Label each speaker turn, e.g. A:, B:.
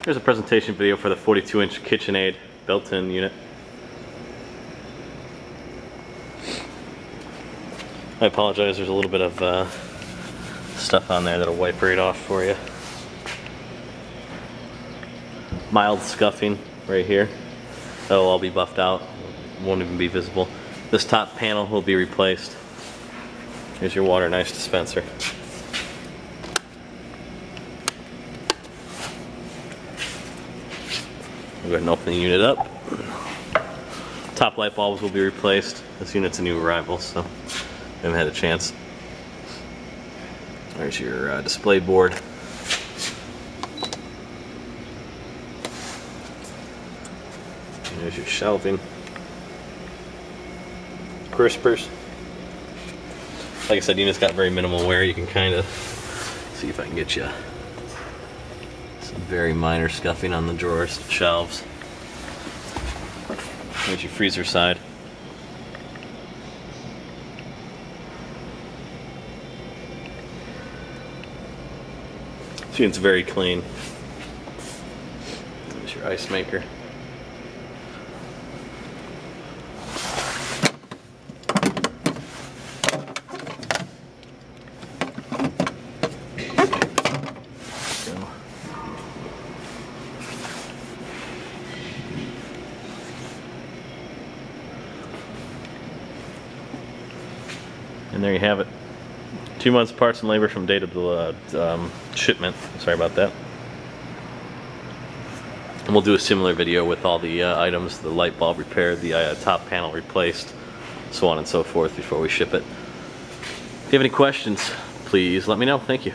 A: Here's a presentation video for the 42-inch KitchenAid built-in unit. I apologize, there's a little bit of stuff on there that'll wipe right off for you. Mild scuffing right here. That'll all be buffed out, won't even be visible. This top panel will be replaced. Here's your water and ice dispenser. We'll go ahead and open the unit up. Top light bulbs will be replaced. This unit's a new arrival, so I haven't had a chance. There's your display board. And there's your shelving. Crispers. Like I said, unit's got very minimal wear. You can kind of see if I can get you some very minor scuffing on the drawers, shelves. There's your freezer side. See, it's very clean. There's your ice maker. And there you have it. 2 months parts and labor from date of shipment. Sorry about that. And we'll do a similar video with all the items, the light bulb repaired, the top panel replaced, so on and so forth before we ship it. If you have any questions, please let me know. Thank you.